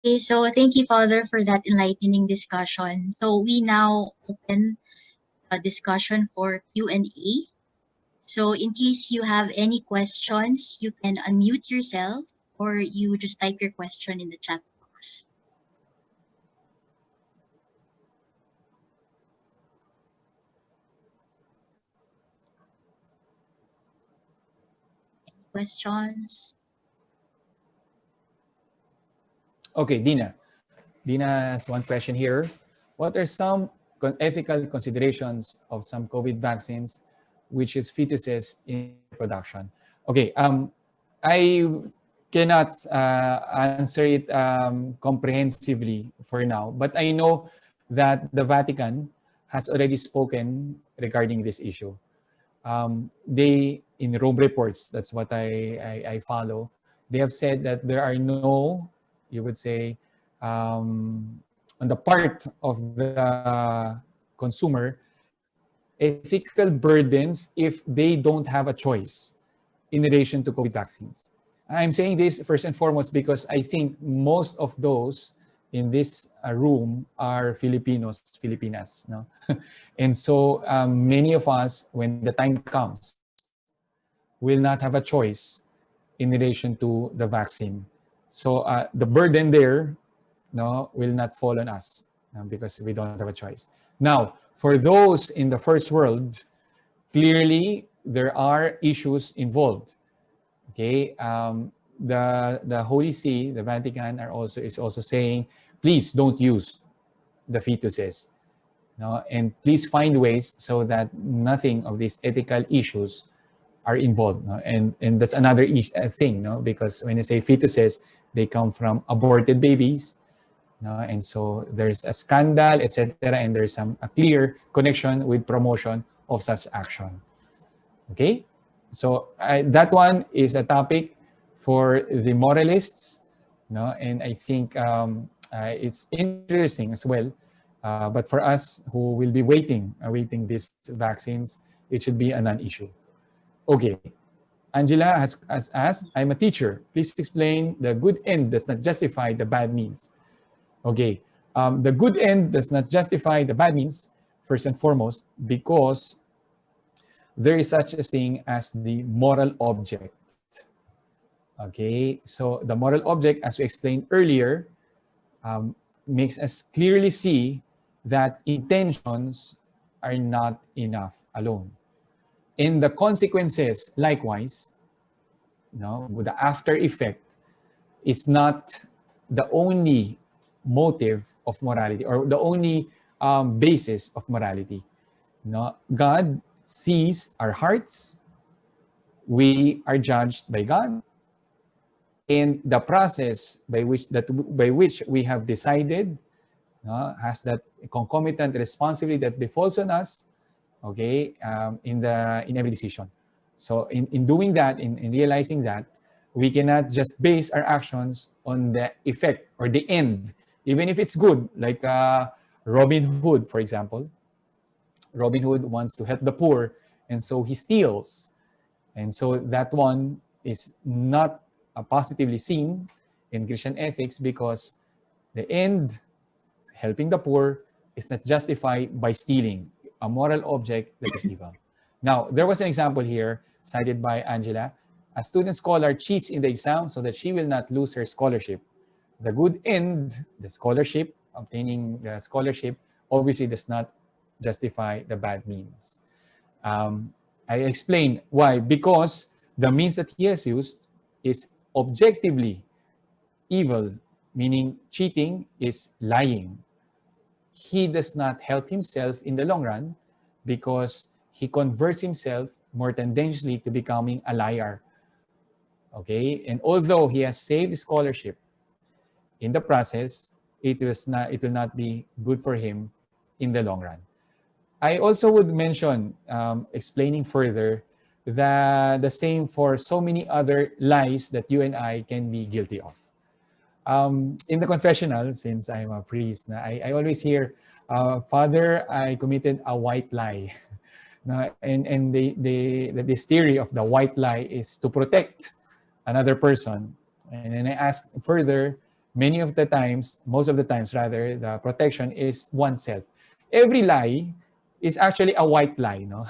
Okay, so thank you, Father, for that enlightening discussion. So we now open a discussion for Q&A. So in case you have any questions, you can unmute yourself or you just type your question in the chat box. Questions? Okay, Dina. Dina has one question here. What are some ethical considerations of some COVID vaccines, which is fetuses in production? Okay, I cannot answer it comprehensively for now, but I know that the Vatican has already spoken regarding this issue. They, in Rome reports, that's what I follow, they have said that there are no, you would say, on the part of the consumer, ethical burdens if they don't have a choice in relation to COVID vaccines. I'm saying this first and foremost because I think most of those in this room are Filipinos, Filipinas. No? And so many of us, when the time comes, will not have a choice in relation to the vaccine. So the burden there, no, will not fall on us because we don't have a choice. Now, for those in the first world, clearly there are issues involved. Okay, the Holy See, the Vatican, is also saying, please don't use the fetuses, no, and please find ways so that nothing of these ethical issues are involved. No? And that's another thing, no, because when you say fetuses, they come from aborted babies, no, and so there's a scandal, etc., and there's a clear connection with promotion of such action. Okay, so that one is a topic for the moralists, no, and I think it's interesting as well. But for us who will be awaiting these vaccines, it should be a non-issue. Okay, Angela has asked, I'm a teacher. Please explain the good end does not justify the bad means. Okay, the good end does not justify the bad means, first and foremost, because there is such a thing as the moral object. Okay, so the moral object, as we explained earlier, makes us clearly see that intentions are not enough alone. And the consequences, likewise, with the after effect, is not the only motive of morality or the only basis of morality. No, God sees our hearts. We are judged by God, and the process by which we have decided has that concomitant responsibility that befalls on us. Okay, in every decision. So in doing that, in realizing that, we cannot just base our actions on the effect or the end, even if it's good, like Robin Hood, for example. Robin Hood wants to help the poor, and so he steals. And so that one is not positively seen in Christian ethics because the end, helping the poor, is not justified by stealing a moral object that is evil. Now, there was an example here cited by Angela. A student scholar cheats in the exam so that she will not lose her scholarship. The good end, the scholarship, obtaining the scholarship, obviously does not justify the bad means. I explain why. Because the means that he has used is objectively evil, meaning cheating is lying. He does not help himself in the long run because he converts himself more tendenciously to becoming a liar. Okay, and although he has saved scholarship, in the process, it will not be good for him in the long run. I also would mention, explaining further, the same for so many other lies that you and I can be guilty of. In the confessional, since I'm a priest, I always hear, Father, I committed a white lie. And this theory of the white lie is to protect another person. And then I ask further, many of the times, most of the times rather, the protection is oneself. Every lie is actually a white lie, no?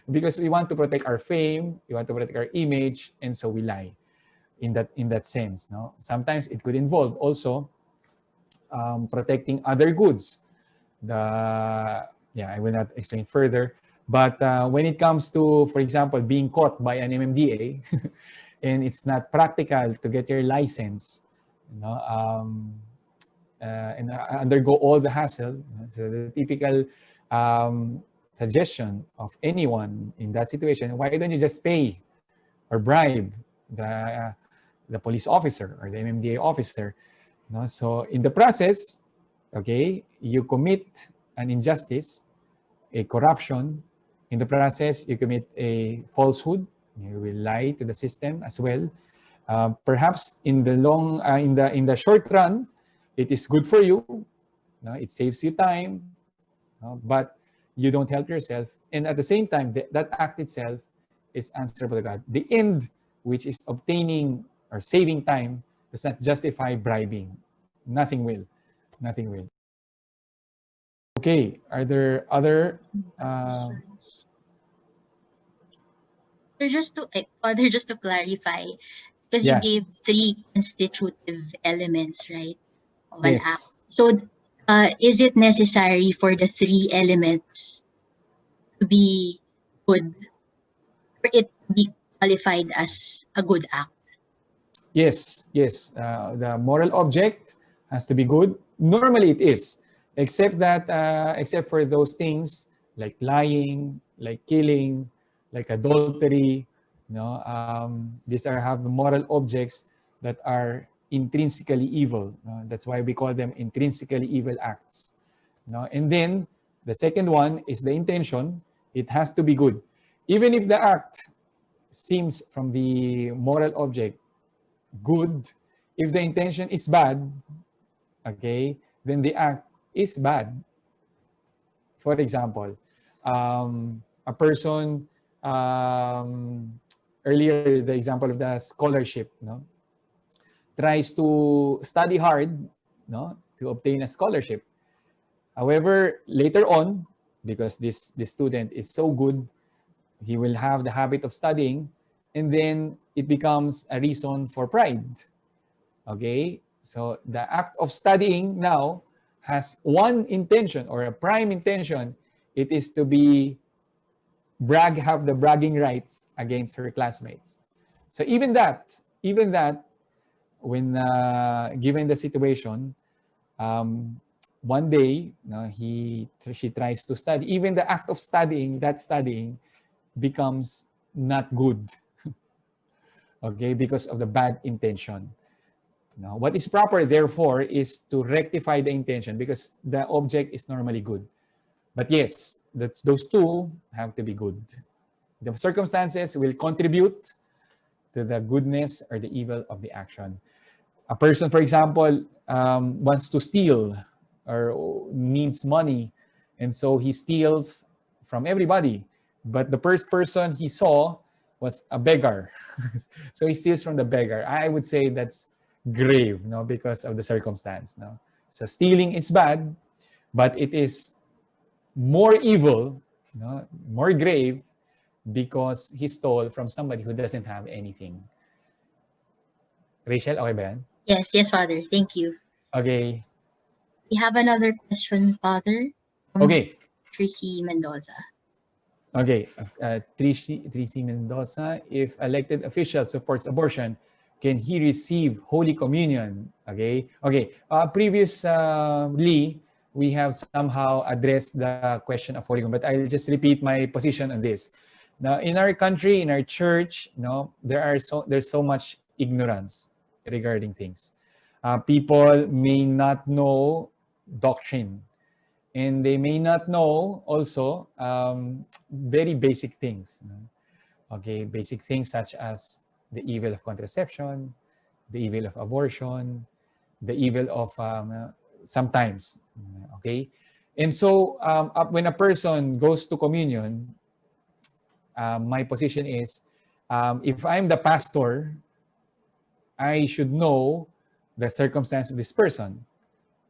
Because we want to protect our fame, we want to protect our image, and so we lie in that sense, no? Sometimes it could involve also protecting other goods. I will not explain further. But when it comes to, for example, being caught by an MMDA, and it's not practical to get your license, you know, and undergo all the hassle. So the typical suggestion of anyone in that situation: why don't you just pay or bribe the police officer or the MMDA officer? No? So in the process, okay, you commit an injustice, a corruption. In the process, you commit a falsehood. You will lie to the system as well. Perhaps in the in the short run, it is good for you. No? It saves you time, no? But you don't help yourself. And at the same time, that act itself is answerable to God. The end, which is obtaining or saving time, does not justify bribing. Nothing will. Nothing will. Okay, are there other Father, just to clarify, because you yeah, gave three constitutive elements, right, of an act. yes. So, is it necessary for the three elements to be good for it to be qualified as a good act? Yes, yes. The moral object has to be good. Normally it is, except for those things like lying, like killing, like adultery. You know, these are have moral objects that are intrinsically evil. That's why we call them intrinsically evil acts. And then the second one is the intention. It has to be good, even if the act seems from the moral object good. If the intention is bad, okay, then the act is bad. For example, a person, earlier, the example of the scholarship, no, tries to study hard, no, to obtain a scholarship. However, later on, because this student is so good, he will have the habit of studying, and then it becomes a reason for pride. Okay, so the act of studying now has one intention or a prime intention. It is to be have the bragging rights against her classmates. So even that, when given the situation, one day, she tries to study. Even the act of studying, that studying, becomes not good. Okay, because of the bad intention. Now, what is proper, therefore, is to rectify the intention because the object is normally good. But yes, those two have to be good. The circumstances will contribute to the goodness or the evil of the action. A person, for example, wants to steal or needs money, and so he steals from everybody. But the first person he saw was a beggar. So he steals from the beggar. I would say that's grave, no, because of the circumstance. No? So stealing is bad, but it is more evil, no, more grave, because he stole from somebody who doesn't have anything. Rachel, okay ba yan? Yes, Father. Thank you. Okay. We have another question, Father. Okay. Tracy Mendoza. Okay. Tracy Mendoza, if elected official supports abortion, can he receive Holy Communion? Okay. Okay. Previously, we have somehow addressed the question of Holy Communion, but I'll just repeat my position on this. Now, in our country, in our church, there's so much ignorance regarding things. People may not know doctrine, and they may not know also very basic things. Okay, basic things such as the evil of contraception, the evil of abortion, the evil of sometimes. Okay, and so when a person goes to communion, my position is, if I'm the pastor, I should know the circumstance of this person.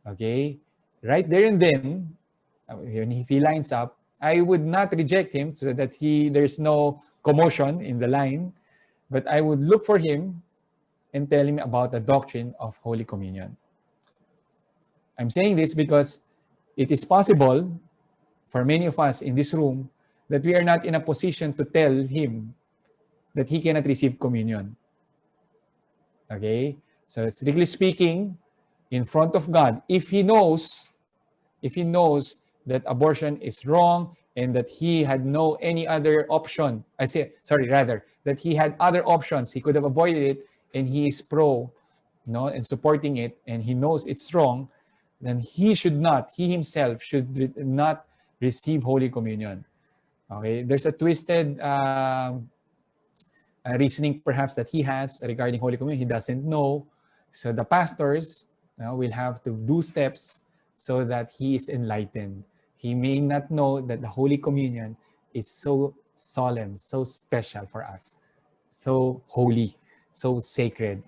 Okay? Right there and then, if he lines up, I would not reject him so that there's no commotion in the line, but I would look for him and tell him about the doctrine of Holy Communion. I'm saying this because it is possible for many of us in this room that we are not in a position to tell him that he cannot receive communion. Okay? So strictly speaking, in front of God, if he knows that abortion is wrong and that he had no any other option, that he had other options, he could have avoided it, and he is pro, and supporting it, and he knows it's wrong, then he himself should not receive Holy Communion. Okay, there's a twisted reasoning perhaps that he has regarding Holy Communion. He doesn't know. So the pastors will have to do steps so that he is enlightened. He may not know that the Holy Communion is so solemn, so special for us, so holy, so sacred.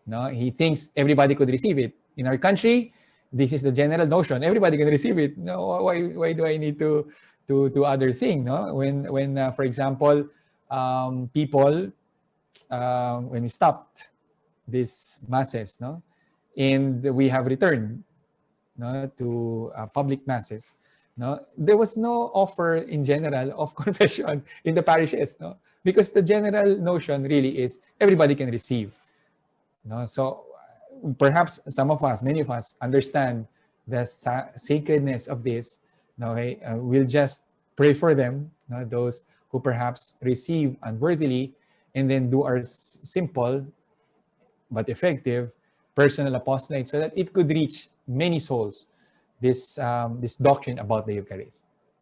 No, he thinks everybody could receive it. In our country, this is the general notion: everybody can receive it. No, why do I need to do other thing? No, when for example, people when we stopped these masses, and we have returned, to public masses, there was no offer in general of confession in the parishes, because the general notion really is everybody can receive. So perhaps many of us understand the sacredness of this. Okay, we'll just pray for them, those who perhaps receive unworthily, and then do our simple but effective personal apostolate so that it could reach many souls, this doctrine about the Eucharist.